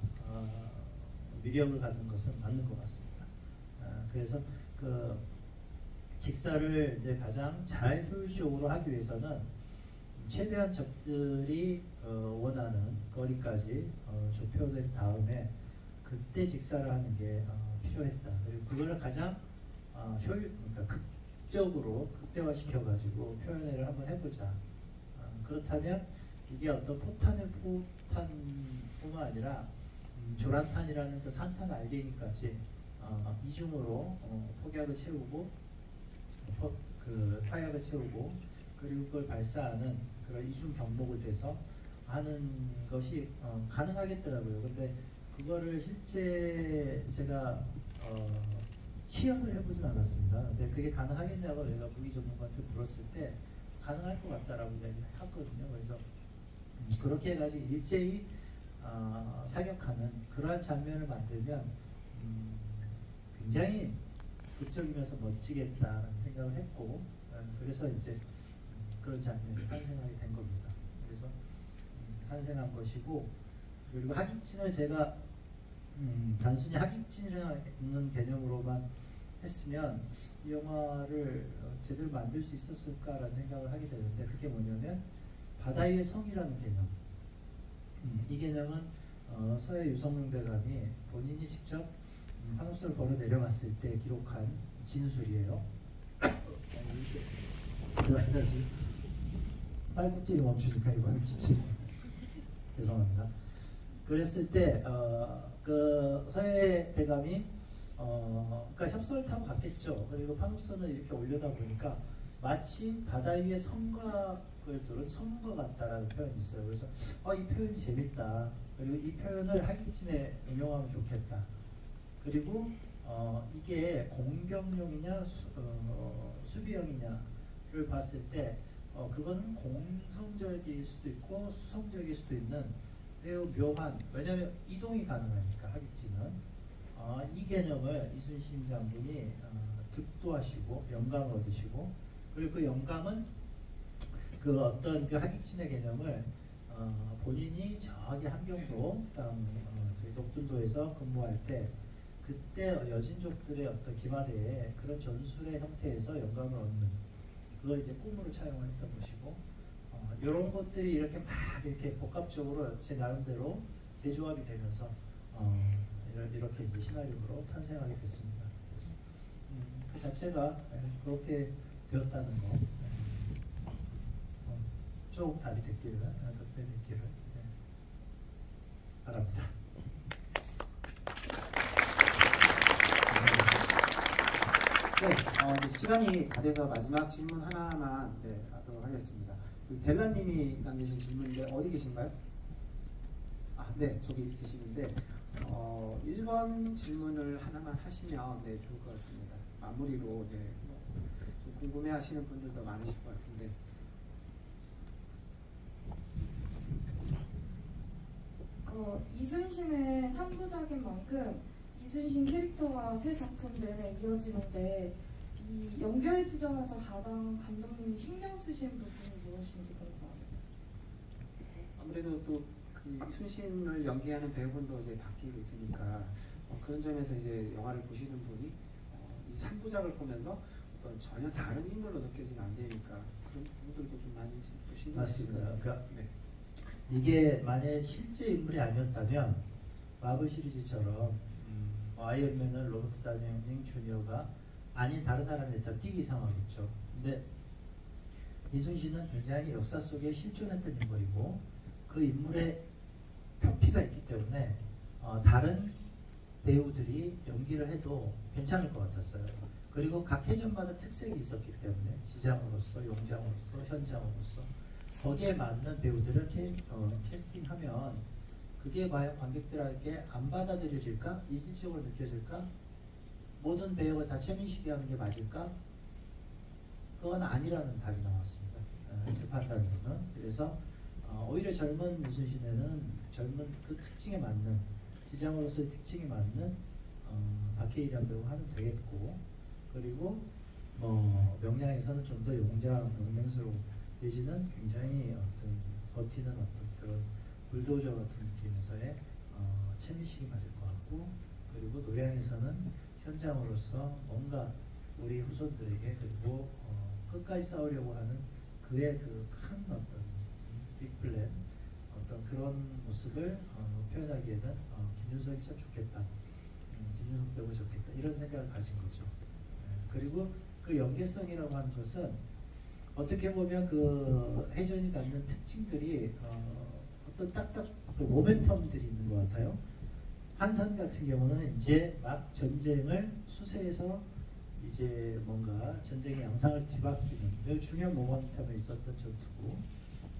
위력을 갖는 것은 맞는 것 같습니다. 그래서 그 직사를 이제 가장 잘 효율적으로 하기 위해서는 최대한 적들이 원하는 거리까지 좁혀낸 다음에 그때 직사를 하는 게 필요했다. 그리고 그거를 가장 그러니까 극적으로 극대화시켜가지고 표현을 한번 해보자. 그렇다면 이게 어떤 포탄뿐만 아니라 조란탄이라는 그 산탄 알갱이까지 이중으로 폭약을 채우고 그 타약을 채우고 그리고 그걸 발사하는 그런 이중 경목을 대서 하는 것이 가능하겠더라고요. 근데 그거를 실제 제가 시연을 해보진 않았습니다. 근데 그게 가능하겠냐고 내가 무기 전문가한테 물었을 때 가능할 것 같다라고 이야기를 했거든요. 그래서 그렇게 해가지고 일제히 사격하는 그러한 장면을 만들면 굉장히 극적이면서 멋지겠다라는 생각을 했고, 그래서 이제 그런 장면이 탄생하게 된 겁니다. 그래서 탄생한 것이고, 그리고 하객진을 제가 단순히 하객진이라는 개념으로만 했으면 이 영화를 제대로 만들 수 있었을까라는 생각을 하게 되는데, 그게 뭐냐면 바다 위의 성이라는 개념. 이 개념은 서해 유성룡 대감이 본인이 직접 판옥선을 걸어 내려갔을 때 기록한 진술이에요. 딸꾹질이 멈추니까 이번엔 기침. 죄송합니다. 그랬을 때 그 서해 대감이 그러니까 협선을 타고 갔겠죠. 그리고 판옥선을 이렇게 올려다 보니까 마치 바다 위에 성곽을 두른 성과 같다라는 표현이 있어요. 그래서 이 표현이 재밌다. 그리고 이 표현을 하객진에 응용하면 좋겠다. 그리고 이게 공격용이냐 수비용이냐를 봤을 때 그거는 공성적일 수도 있고 수성적일 수도 있는 매우 묘한, 왜냐하면 이동이 가능하니까 하객진은 이 개념을 이순신 장군이 득도하시고 영감을 얻으시고, 그리고 그 영감은 그 어떤 그 하객진의 개념을 본인이 저기 함경도 저희 녹둔도에서 근무할 때 그때 여진족들의 어떤 기마대에 그런 전술의 형태에서 영감을 얻는, 그걸 이제 꿈으로 차용을 했던 것이고, 이런 것들이 이렇게 막 이렇게 복합적으로 제 나름대로 재조합이 되면서 이렇게 이제 시나리오로 탄생하게 됐습니다. 그래서 그 자체가 그렇게 되었다는 거, 쭉 답이 됐기를, 답변이 됐기를 바랍니다. 네, 시간이 다 돼서 마지막 질문 하나만 하도록 하겠습니다. 델라님이 남기신 질문인데 어디 계신가요? 네, 저기 계시는데 1번 질문을 하나만 하시면 좋을 것 같습니다. 마무리로 좀 궁금해하시는 분들도 많으실 것 같은데. 이순신의 3부작인 만큼 이순신 캐릭터가 새 작품 내내 이어지는데 이 연결 지점에서 가장 감독님이 신경 쓰신 부분이 무엇인지 궁금합니다. 아무래도 또 그 이순신을 연기하는 배우분도 이제 바뀌고 있으니까 그런 점에서 이제 영화를 보시는 분이 이 3부작을 보면서 어떤 전혀 다른 인물로 느껴지면 안 되니까 그런 부분들도 좀 많이 신경 맞습니다. 쓰시는 그러니까 네. 이게 만약 실제 인물이 아니었다면 마블 시리즈처럼 아이언맨을 로버트 다니 주니어가 아닌 다른 사람이 했다면 뛰기 이상하겠죠. 근데 이순신은 굉장히 역사 속에 실존했던 인물이고 그 인물의 표피가 있기 때문에 다른 배우들이 연기를 해도 괜찮을 것 같았어요. 그리고 각 회전마다 특색이 있었기 때문에 지장으로서, 용장으로서, 현장으로서 거기에 맞는 배우들을 캐스팅하면 그게 과연 관객들에게 안 받아들여질까? 이질적으로 느껴질까? 모든 배우가 다 최민식이 하는 게 맞을까? 그건 아니라는 답이 나왔습니다. 제 판단으로는. 그래서 오히려 젊은 이순신에는 젊은 그 특징에 맞는 지장으로서의 특징에 맞는 박해일이라는 배우 하면 되겠고, 그리고 명량에서는 좀 더 용장, 용맹스러운 내지는 굉장히 어떤 버티는 어떤 그런 불도저 같은 느낌에서의 최민식이 맞을 것 같고, 그리고 노량에서는 현장으로서 뭔가 우리 후손들에게 그리고 끝까지 싸우려고 하는 그의 그 큰 어떤 빅플랜 어떤 그런 모습을 표현하기에는 김윤석이 참 좋겠다. 김윤석 배우가 좋겠다. 이런 생각을 가진 거죠. 그리고 그 연계성이라고 하는 것은 어떻게 보면 그 해전이 갖는 특징들이 어떤 딱딱 그 모멘텀들이 있는 것 같아요. 한산 같은 경우는 이제 막 전쟁을 수세에서 이제 뭔가 전쟁의 양상을 뒤바뀌는 매우 중요한 모멘텀에 있었던 전투고,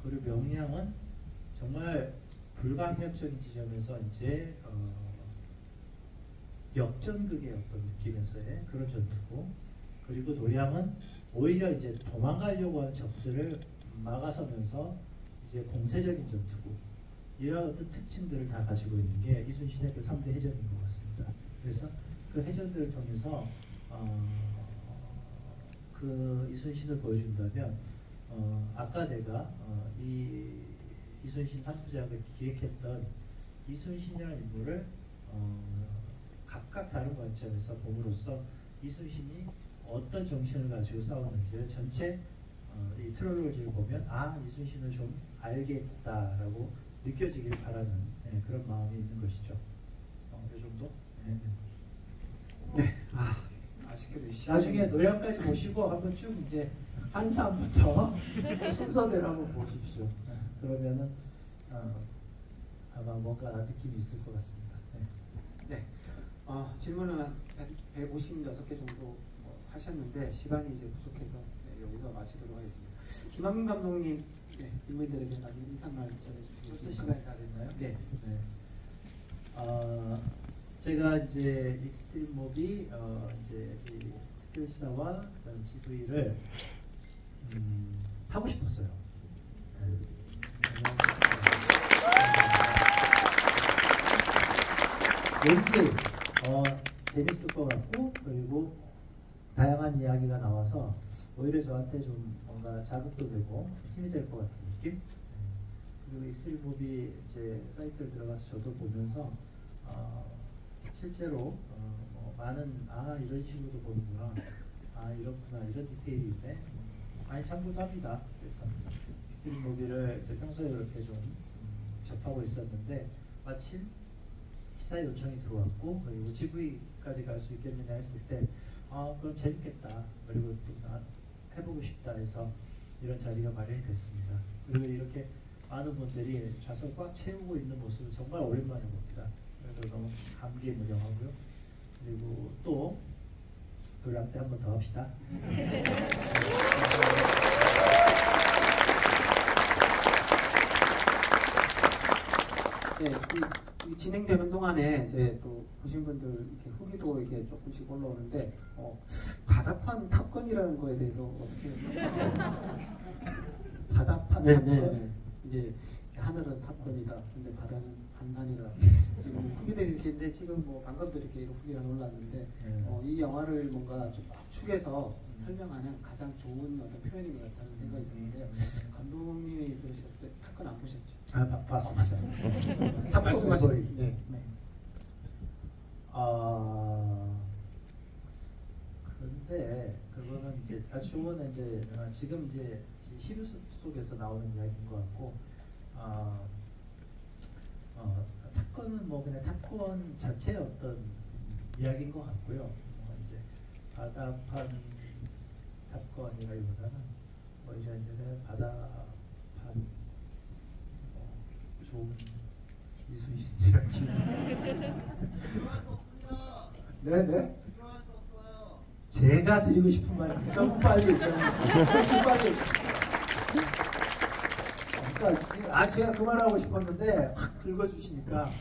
그리고 명량은 정말 불가항력적인 지점에서 이제 역전극의 어떤 느낌에서의 그런 전투고, 그리고 노량은 오히려 이제 도망가려고 하는 적들을 막아서면서 이제 공세적인 전투고, 이런 어떤 특징들을 다 가지고 있는 게 이순신의 그 3대 해전인 것 같습니다. 그래서 그 해전들을 통해서 그 이순신을 보여준다면 아까 내가 이순신 3부작을 기획했던 이순신이라는 인물을 각각 다른 관점에서 봄으로써 이순신이 어떤 정신을 가지고 싸웠는지를 전체 이 트롤로지를 보면 이순신을 좀 알겠다라고 느껴지길 바라는 그런 마음이 있는 것이죠. 이 정도? 네. 아쉽게도 나중에 노량까지 모시고 한번 쭉 이제 한산부터 순서대로 한번 보십시오. 그러면은 아마 뭔가 느낌이 있을 것 같습니다. 네. 질문은 한 156개 정도 하셨는데 시간이 이제 부족해서 여기서 마치도록 하겠습니다. 김한민 감독님, 인물들에게 마지막 인사말 전해주시겠습니다. 벌써 시간이 다 됐나요? 네. 제가 이제 익스트림 모비 이제 이 특별시사와 그다음 GV를 하고 싶었어요. 왠지 재밌을 것 같고, 그리고 다양한 이야기가 나와서 오히려 저한테 좀 뭔가 자극도 되고 힘이 될 것 같은 느낌. 그리고 익스트림 모비 이제 사이트를 들어가서 저도 보면서 실제로 많은 이런 식으로도 보는구나, 이렇구나, 이런 디테일이 있네, 많이 참고도 합니다. 그래서 익스트림 모비를 평소에 그렇게 좀 접하고 있었는데 마침 시사의 요청이 들어왔고, 그리고 GV까지 갈 수 있겠느냐 했을 때 그럼 재밌겠다, 그리고 또 해보고 싶다 해서 이런 자리가 마련이 됐습니다. 그리고 이렇게 많은 분들이 좌석을 꽉 채우고 있는 모습을 정말 오랜만에 봅니다. 그래서 너무 감기에 무량하고요. 그리고 또 노량 때 한 번 더 합시다. 네, 이 진행되는 동안에 이제 또 보신 분들 이렇게 후기도 이렇게 조금씩 올라오는데 바다판 탑건이라는 거에 대해서 어떻게 바다판 탑건? 이제 하늘은 탑건이다. 근데 바다는 한산이라 지금 후기들이 이렇게 있는데 지금 뭐 방금도 이렇게 후기가 올랐는데 이 영화를 뭔가 좀 압축해서 설명하는 가장 좋은 어떤 표현인 것 같다는 생각이 드는데요. 감독님이 들으셨을 때 탑건 안 보셨죠? 봤어요. 탑 말씀하신 네. 그런데 그거는 이제 쇼는 이제 지금 이제 시류 속에서 나오는 이야기인 것 같고, 탑건은 뭐 그냥 탑건 자체의 어떤 이야기인 것 같고요. 이제 바다판 탑건이라기보다는 뭐 이제 그냥 바다판 좋은 이수인 이야기. 네네. 제가 드리고 싶은 말은 너무 빨리 빨리. 그러니까 제가 그 말하고 싶었는데 확 긁어주시니까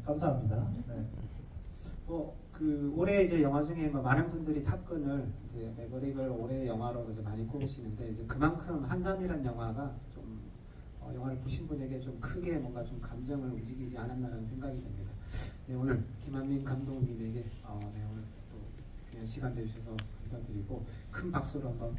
감사합니다. 네. 그 올해 이제 영화 중에 많은 분들이 탑건을 이제 매버릭을 올해 영화로 이제 많이 꼽으시는데 이제 그만큼 한산이라는 영화가 좀 영화를 보신 분에게 좀 크게 뭔가 좀 감정을 움직이지 않았나라는 생각이 듭니다. 네, 오늘 김한민 감독님에게 네, 오늘 또 귀한 시간 내주셔서 감사드리고 큰 박수로 한번